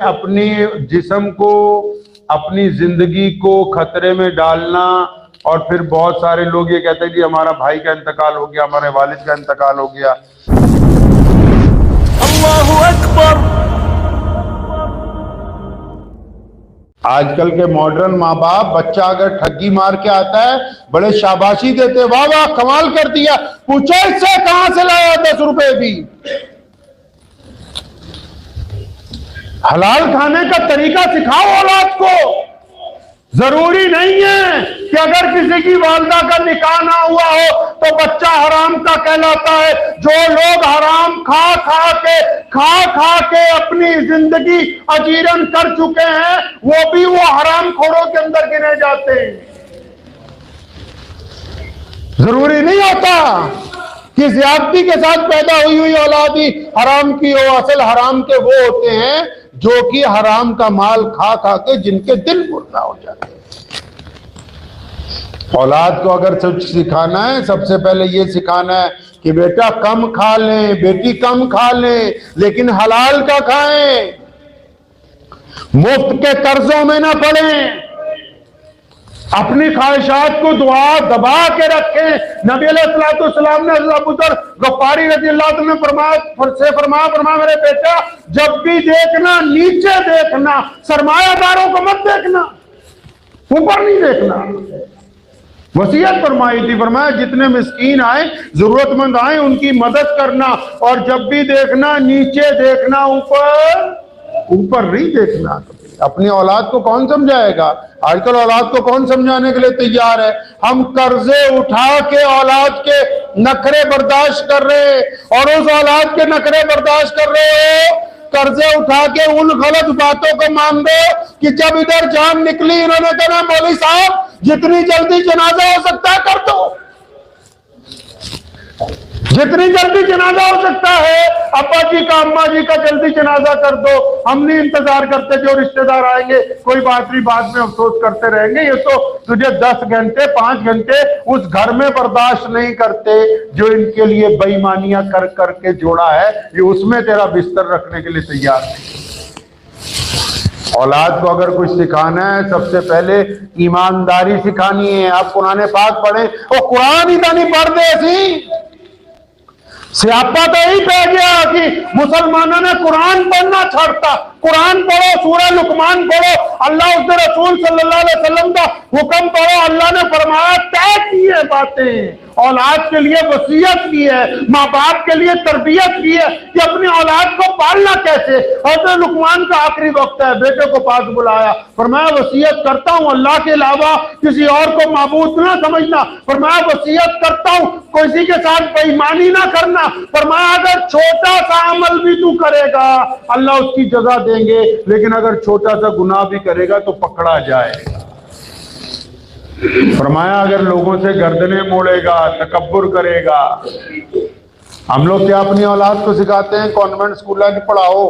اپنی جسم کو اپنی زندگی کو خطرے میں ڈالنا، اور پھر بہت سارے لوگ یہ کہتے ہیں کہ ہمارا بھائی کا انتقال ہو گیا، ہمارے والد کا انتقال ہو گیا۔ اللہ اکبر۔ آج کل کے ماڈرن ماں باپ بچہ اگر ٹھگی مار کے آتا ہے بڑے شاباشی دیتے، واہ واہ کمال کر دیا، پوچھو اس سے کہاں سے لایا 10 روپے بھی۔ حلال کھانے کا طریقہ سکھاؤ اولاد کو۔ ضروری نہیں ہے کہ اگر کسی کی والدہ کا نکاح نہ ہوا ہو تو بچہ حرام کا کہلاتا ہے۔ جو لوگ حرام کھا کے اپنی زندگی اجیرن کر چکے ہیں وہ بھی وہ حرام خوروں کے اندر گنے جاتے ہیں۔ ضروری نہیں ہوتا کہ زیادتی کے ساتھ پیدا ہوئی اولاد ہی حرام کی ہو۔ اصل حرام کے وہ ہوتے ہیں جو کہ حرام کا مال کھا کے جن کے دل مردہ ہو جاتے ہیں۔ اولاد کو اگر سچ سکھانا ہے سب سے پہلے یہ سکھانا ہے کہ بیٹا کم کھا لیں، بیٹی کم کھا لیں، لیکن حلال کا کھائیں، مفت کے قرضوں میں نہ پڑیں، اپنی خواہشات کو دعا دبا کے رکھیں۔ نبی علیہ السلام نے حضرت ابو ذر غفاری رضی اللہ عنہ نے فرمایا میرے بیٹا جب بھی دیکھنا نیچے دیکھنا، سرمایہ داروں کو مت دیکھنا، اوپر نہیں دیکھنا۔ وصیت فرمائی تھی، فرمایا جتنے مسکین آئیں ضرورت مند آئیں ان کی مدد کرنا، اور جب بھی دیکھنا نیچے دیکھنا، اوپر نہیں دیکھنا۔ اپنی اولاد کو کون سمجھائے گا؟ آج کل اولاد کو کون سمجھانے کے لیے تیار ہے؟ ہم قرضے اٹھا کے اولاد کے نخرے برداشت کر رہے ہیں، اور اس اولاد کے نخرے برداشت کر رہے ہو قرضے اٹھا کے ان غلط باتوں کو مان دو کہ جب ادھر جان نکلی انہوں نے کہا مولوی صاحب جتنی جلدی جنازہ ہو سکتا ہے کر دو، جتنی جلدی جنازہ ہو سکتا ہے ابا جی کا اماں جی کا جلدی جنازہ کر دو، ہم نہیں انتظار کرتے جو رشتہ دار آئیں گے کوئی بات نہیں بعد میں افسوس کرتے رہیں گے، یہ تو تجھے 10 گھنٹے 5 گھنٹے اس گھر میں برداشت نہیں کرتے جو ان کے لیے بے ایمانیاں کر کے جوڑا ہے، یہ اس میں تیرا بستر رکھنے کے لیے تیار نہیں۔ اولاد کو اگر کچھ سکھانا ہے سب سے پہلے ایمانداری سکھانی ہے۔ آپ قرآن پاک پڑھیں، وہ قرآن ہی تو نہیں پڑھ دے سی سیاپا تو یہی پہ گیا کہ مسلمانوں نے قرآن پڑھنا چھڑتا۔ قرآن پڑھو، سورہ لقمان پڑھو، اللہ اس رسول صلی اللہ علیہ وسلم کا حکم پڑھو، اللہ نے فرمایا طے کی ہے باتیں، اولاد کے لیے وصیت کی ہے، ماں باپ کے لیے تربیت کی ہے کہ اپنی اولاد کو پالنا کیسے۔ حضرت لقمان کا آخری وقت ہے، بیٹے کو پاس بلایا، فرمایا وصیت کرتا ہوں اللہ کے علاوہ کسی اور کو معبود نہ سمجھنا، فرمایا وصیت کرتا ہوں کسی کے ساتھ بے ایمانی نہ کرنا، فرمایا اگر چھوٹا سا عمل بھی تو کرے گا اللہ اس کی جزا دیں گے، لیکن اگر چھوٹا سا گناہ بھی کرے گا تو پکڑا جائے گا۔ فرمایا اگر لوگوں سے گردنیں موڑے گا، تکبر کرے گا۔ ہم لوگ کیا اپنی اولاد کو سکھاتے ہیں؟ کانوینٹ اسکولوں کی پڑھاؤ۔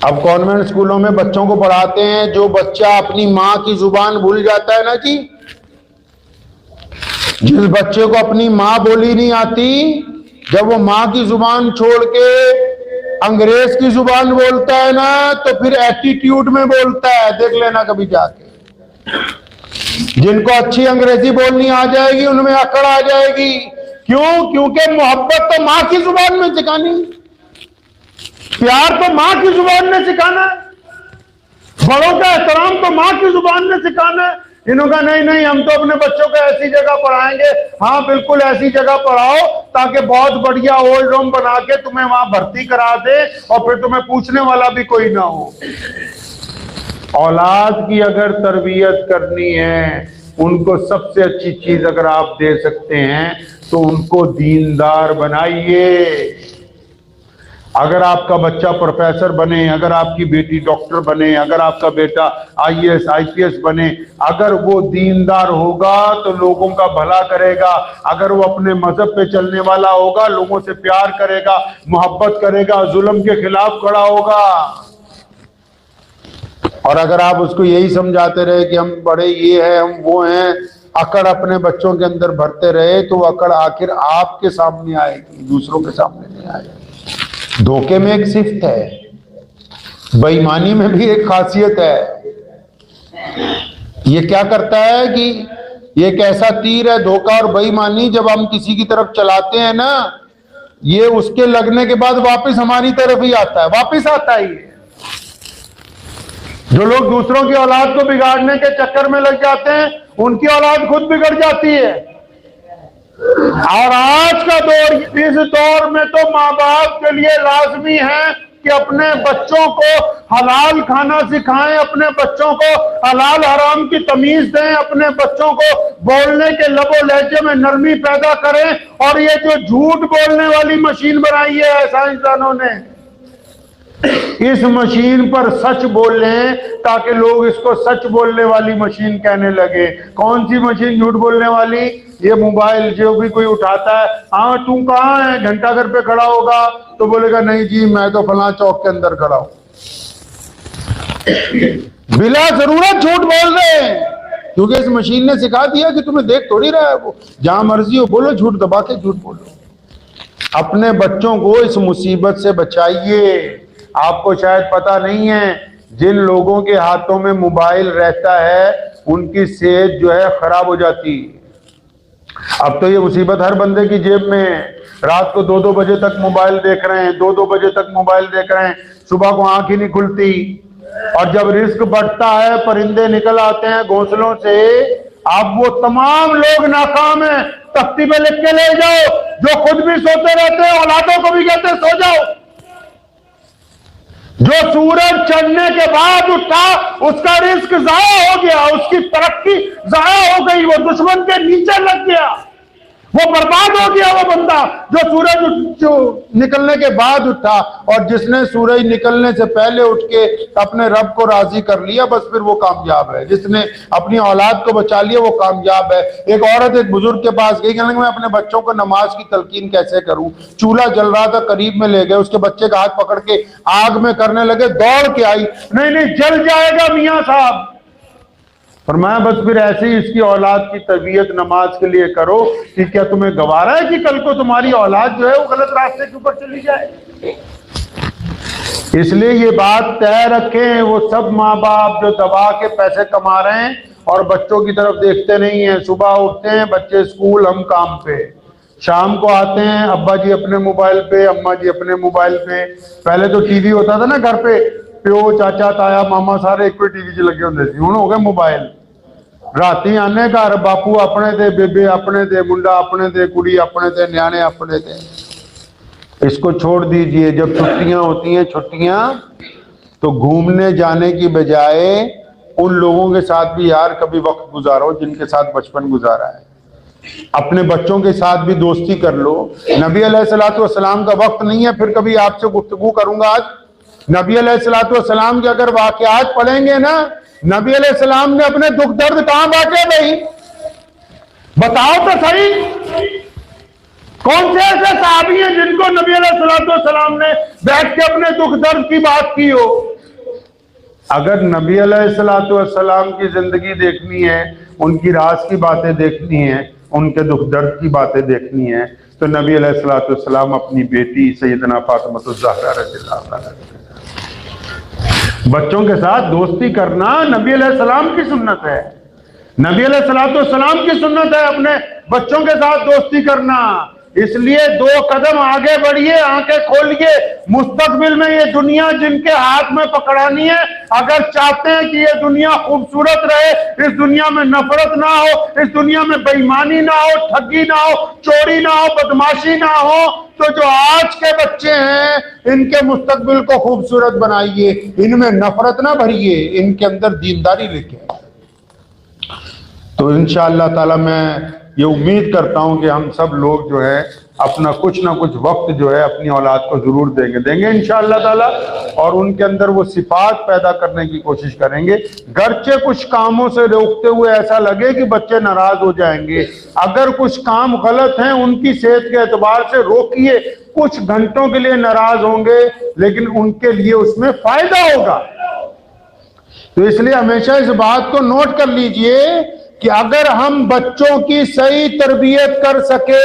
اب کانوینٹ اسکولوں میں بچوں کو پڑھاتے ہیں جو بچہ اپنی ماں کی زبان بھول جاتا ہے نا جی، جس بچے کو اپنی ماں بولی نہیں آتی، جب وہ ماں کی زبان چھوڑ کے انگریز کی زبان بولتا ہے نا تو پھر ایٹیٹیوڈ میں بولتا ہے، دیکھ لینا کبھی جا کے۔ جن کو اچھی انگریزی بولنی آ جائے گی ان میں اکڑ آ جائے گی، کیوں؟ کیونکہ محبت تو ماں کی زبان میں سکھانی، پیار تو ماں کی زبان میں سکھانا ہے، بڑوں کا احترام تو ماں کی زبان میں سکھانا ہے۔ انہوں کا نہیں ہم تو اپنے بچوں کو ایسی جگہ پڑھائیں گے۔ ہاں بالکل ایسی جگہ پڑھاؤ تاکہ بہت بڑھیا اولڈ ہوم بنا کے تمہیں وہاں بھرتی کرا دے اور پھر تمہیں پوچھنے والا بھی کوئی نہ ہو۔ اولاد کی اگر تربیت کرنی ہے ان کو سب سے اچھی چیز اگر آپ دے سکتے ہیں تو ان کو دیندار بنائیے۔ اگر آپ کا بچہ پروفیسر بنے، اگر آپ کی بیٹی ڈاکٹر بنے، اگر آپ کا بیٹا IAS IPS بنے، اگر وہ دیندار ہوگا تو لوگوں کا بھلا کرے گا، اگر وہ اپنے مذہب پہ چلنے والا ہوگا لوگوں سے پیار کرے گا، محبت کرے گا، ظلم کے خلاف کھڑا ہوگا۔ اور اگر آپ اس کو یہی سمجھاتے رہے کہ ہم بڑے یہ ہیں ہم وہ ہیں، اکڑ اپنے بچوں کے اندر بھرتے رہے تو وہ اکڑ آخر آپ کے سامنے آئے گی، دوسروں کے سامنے نہیں آئے گی۔ دھوکے میں ایک صفت ہے، बेईमानी में भी एक खासियत है, ये क्या करता है कि ये एक ऐसा तीर है, धोखा और बेईमानी जब हम किसी की तरफ चलाते हैं ना, ये उसके लगने के बाद वापस हमारी तरफ ही आता है, वापस आता है। ये जो लोग दूसरों की औलाद को बिगाड़ने के चक्कर में लग जाते हैं, उनकी औलाद खुद बिगड़ जाती है। और आज का दौर, इस दौर में तो माँ बाप के लिए लाजमी है कि अपने बच्चों को हलाल खाना सिखाएं, अपने बच्चों को हलाल हराम की तमीज दें, अपने बच्चों को बोलने के लबो लहजे में नरमी पैदा करें। और ये जो झूठ बोलने वाली मशीन बनाई है साइंसदानों ने, इस मशीन पर सच बोलें ताकि लोग इसको सच बोलने वाली मशीन कहने लगे। कौन सी मशीन झूठ बोलने वाली? ये मोबाइल जो भी कोई उठाता है, हाँ तू कहाँ है, घंटा घर पे खड़ा होगा तो बोलेगा नहीं जी मैं तो फलां चौक के अंदर खड़ा हूं। बिला जरूरत झूठ बोल रहे हैं, क्योंकि इस मशीन ने सिखा दिया कि तुम्हें देख थोड़ी रहा है वो, जहां मर्जी हो बोलो, झूठ दबा के झूठ बोलो। अपने बच्चों को इस मुसीबत से बचाइए। आपको शायद पता नहीं है, जिन लोगों के हाथों में मोबाइल रहता है उनकी सेहत जो है खराब हो जाती। अब तो ये मुसीबत हर बंदे की जेब में है। रात को 2-2 बजे तक मोबाइल देख रहे हैं, 2-2 बजे तक मोबाइल देख रहे हैं, सुबह को आंख ही नहीं खुलती। और जब रिस्क बढ़ता है, परिंदे निकल आते हैं घोंसलों से, अब वो तमाम लोग नाकाम हैं। तख्ती पे लिख के ले जाओ, जो खुद भी सोते रहते हैं, औलादों को भी कहते हैं सो जाओ। जो सूरज चढ़ने के बाद उठा, उसका रिस्क जाया हो गया, उसकी तरक्की जाया हो गई, वो दुश्मन के नीचे लग गया, वो बर्बाद हो गया वो बंदा जो सूरज जो निकलने के बाद उठा। और जिसने सूरज निकलने से पहले उठ के अपने रब को राजी कर लिया, बस फिर वो कामयाब है। जिसने अपनी औलाद को बचा लिया वो कामयाब है। एक औरत एक बुजुर्ग के पास गई, कहने लगी मैं अपने बच्चों को नमाज की तलकीन कैसे करूं। चूल्हा जल रहा था, करीब में ले गए, उसके बच्चे का हाथ पकड़ के आग में करने लगे, दौड़ के आई, नहीं नहीं जल जाएगा मियां साहब। फरमाया बस फिर ऐसे ही इसकी औलाद की तरबियत नमाज के लिए करो कि क्या तुम्हें गवारा है कि कल को तुम्हारी औलाद जो है वो गलत रास्ते के ऊपर चली जाए। इसलिए ये बात तय रखें, वो सब माँ बाप जो दबा के पैसे कमा रहे हैं और बच्चों की तरफ देखते नहीं हैं। सुबह उठते हैं बच्चे स्कूल, हम काम पे, शाम को आते हैं अब्बा जी अपने मोबाइल पे, अम्मा जी अपने मोबाइल पे। पहले तो टीवी होता था ना घर पे, प्यो चाचा ताया मामा सारे एक टीवी च लगे होंगे सी, हुण हो गए मोबाइल। राती आने घर, बापू अपने थे, बेबे अपने थे, मुंडा अपने थे, कुड़ी अपने थे, न्याणे अपने थे। इसको छोड़ दीजिए। जब छुट्टियां होती हैं, छुट्टियां तो घूमने जाने की बजाय उन लोगों के साथ भी यार कभी वक्त गुजारो जिनके साथ बचपन गुजारा है। अपने बच्चों के साथ भी दोस्ती कर लो। नबी अलैहिस्सलाम का वक्त नहीं है, फिर कभी आपसे गुफ्तगू करूंगा। आज नबी अलैहिस्सलाम के अगर वाकयात पढ़ेंगे ना, नबी अलैहिस्सलाम ने अपने दुख दर्द कहां बांटे भाई, बताओ तो सही। कौन से ऐसे सहाबी हैं जिनको नबी अलैहिस्सलाम ने बैठ के अपने दुख दर्द की बात की हो। अगर नबी अलैहिस्सलाम की जिंदगी देखनी है, उनकी राज की बातें देखनी है, उनके दुख दर्द की बातें देखनी है, तो नबी अलैहिस्सलाम अपनी बेटी सैयदना फातिमा ज़हरा रज़ियल्लाहु अन्हा, बच्चों के साथ दोस्ती करना नबी अलैहिस्सलाम की सुन्नत है। नबी अलैहिस्सलाम की सुन्नत है अपने बच्चों के साथ दोस्ती करना। इसलिए 2 कदम आगे बढ़िए, आंखें खोलिए। मुस्तकबिल में ये दुनिया जिनके हाथ में पकड़ानी है, अगर चाहते हैं कि ये दुनिया खूबसूरत रहे, इस दुनिया में नफरत ना हो, इस दुनिया में बेईमानी ना हो, ठगी ना हो, चोरी ना हो, बदमाशी ना हो, तो जो आज के बच्चे हैं इनके मुस्तकबिल को खूबसूरत बनाइए। इनमें नफरत ना भरिए, इनके अंदर दीनदारी लेके। तो इंशाअल्लाह ताला मैं ये उम्मीद करता हूं कि हम सब लोग जो है अपना कुछ ना कुछ वक्त जो है अपनी औलाद को जरूर देंगे इंशाअल्लाह ताला, और उनके अंदर वो सिफात पैदा करने की कोशिश करेंगे। घरचे कुछ कामों से रोकते हुए ऐसा लगे कि बच्चे नाराज हो जाएंगे। अगर कुछ काम गलत हैं उनकी सेहत के एतबार से रोकिए। कुछ घंटों के लिए नाराज होंगे लेकिन उनके लिए उसमें फायदा होगा। तो इसलिए हमेशा इस बात को नोट कर लीजिए कि अगर हम बच्चों की सही तरबियत कर सके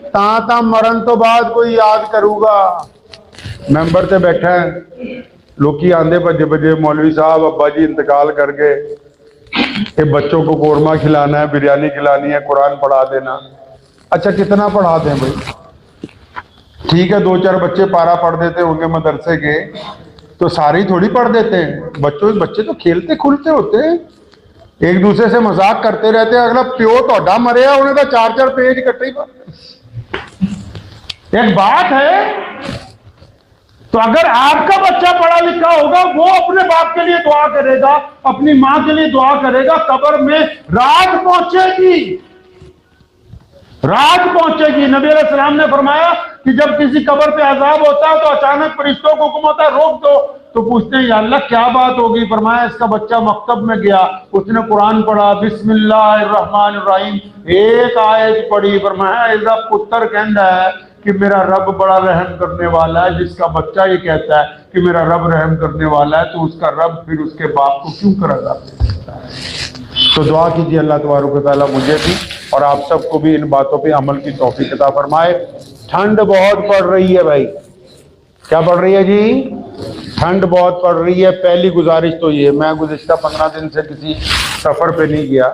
ता मरण तो बाद कोई याद करूगा। मेंबर से बैठा है, लोग आंदे भजे भजे, मौलवी साहब अब्बा जी इंतकाल कर गए, ये बच्चों को कोरमा खिलाना है, बिरयानी खिलानी है, कुरान पढ़ा देना। अच्छा कितना पढ़ा दें भाई? ठीक है 2-4 बच्चे पारा पढ़ देते होंगे मदरसे के, तो सारे ही थोड़ी पढ़ देते हैं। बच्चे तो खेलते खुलते होते हैं, एक दूसरे से मजाक करते रहते हैं। अगला प्यो तोड़ा मरे उन्हें तो 4-4 पेज इकट्ठे ही पढ़। एक बात है, तो अगर आपका बच्चा पढ़ा लिखा होगा, वो अपने बाप के लिए दुआ करेगा, अपनी मां के लिए दुआ करेगा, कब्र में रात पहुंचेगी, रात पहुंचेगी। नबी अलैहि सलाम ने फरमाया कि जब किसी कब्र पे अजाब होता है तो अचानक फरिश्तों को हुक्म होता है रोक दो, तो पूछते हैं या अल्लाह क्या बात होगी? फरमाया इसका बच्चा मकतब में गया, उसने कुरान पढ़ा, बिस्मिल्लाहिर्रहमानिर्रहीम एक आयत पढ़ी, फरमाया इसका पुत्र कहता है कि मेरा रब बड़ा रहम करने वाला है। जिसका बच्चा ये कहता है कि मेरा रब रहम करने वाला है, तो उसका रब फिर उसके बाप को क्यों कराता है? तो दुआ कीजिए अल्लाह तबारक व तआला मुझे भी और आप सबको भी इन बातों पे अमल की तौफीक अता फरमाए। ठंड बहुत पड़ रही है भाई, क्या पड़ रही है जी? ठंड बहुत पड़ रही है। पहली गुजारिश तो ये, मैं गुज़िश्ता 15 दिन से किसी सफ़र पे नहीं गया,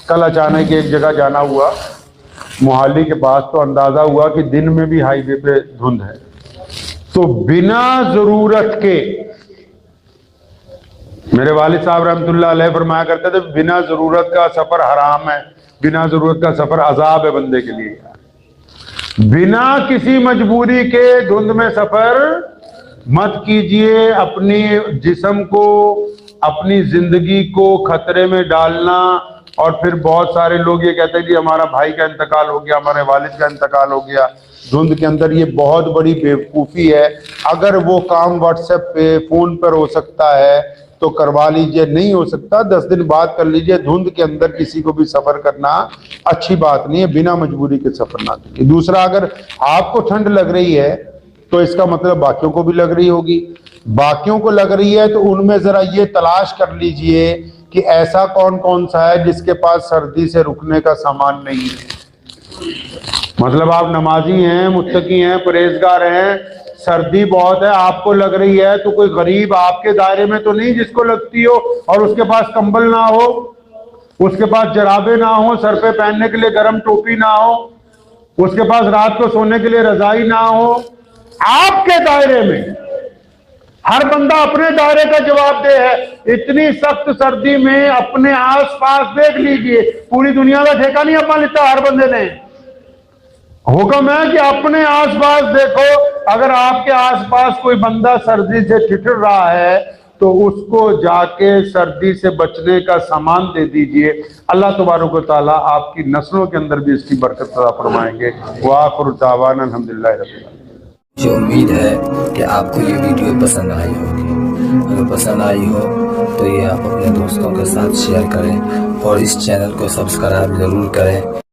कल अचानक एक जगह जाना हुआ मोहाली के पास, तो अंदाज़ा हुआ कि दिन में भी हाईवे पे धुंध है। तो बिना ज़रूरत के, मेरे वालिद साहब रहमतुल्लाह अलैह फरमाया करते थे बिना ज़रूरत का सफ़र हराम है, बिना ज़रूरत का सफ़र अजाब है बंदे के लिए। बिना किसी मजबूरी के धुंध में सफ़र मत कीजिए। अपनी जिस्म को, अपनी जिंदगी को खतरे में डालना, और फिर बहुत सारे लोग ये कहते हैं कि हमारा भाई का इंतकाल हो गया, हमारे वालिद का इंतकाल हो गया धुंध के अंदर। ये बहुत बड़ी बेवकूफ़ी है। अगर वो काम व्हाट्सएप पे फ़ोन पर हो सकता है तो करवा लीजिए, नहीं हो सकता 10 दिन बाद कर लीजिए। धुंध के अंदर किसी को भी सफ़र करना अच्छी बात नहीं है, बिना मजबूरी के सफ़र ना कीजिए। दूसरा, अगर आपको ठंड लग रही है तो इसका मतलब बाकियों को भी लग रही होगी। बाकियों को लग रही है तो उनमें ज़रा ये तलाश कर लीजिए कि ऐसा कौन कौन सा है जिसके पास सर्दी से रुकने का सामान नहीं है। मतलब आप नमाजी हैं, मुत्तकी हैं, परहेजगार हैं, सर्दी बहुत है, आपको लग रही है, तो कोई गरीब आपके दायरे में तो नहीं जिसको लगती हो और उसके पास कंबल ना हो, उसके पास जराबे ना हो, सर पे पहनने के लिए गर्म टोपी ना हो, उसके पास रात को सोने के लिए रजाई ना हो। आपके दायरे में हर बंदा अपने दायरे का जवाबदेह है। इतनी सख्त सर्दी में अपने आस पास देख लीजिए, पूरी दुनिया का ठेका नहीं अपना लेता हर बंदे ने। हुक्म है कि अपने आस पास देखो, अगर आपके आस पास कोई बंदा सर्दी से ठिठुर रहा है तो उसको जाके सर्दी से बचने का सामान दे दीजिए। अल्लाह तबारक व तआला आपकी नस्लों के अंदर भी इसकी बरकत अता फरमाएंगे। व आखिरु दावाना अल्हम्दुलिल्लाहि रब्बिल आलमीन। मुझे उम्मीद है कि आपको ये वीडियो पसंद आई होगी। अगर पसंद आई हो तो ये आप अपने दोस्तों के साथ शेयर करें और इस चैनल को सब्सक्राइब जरूर करें।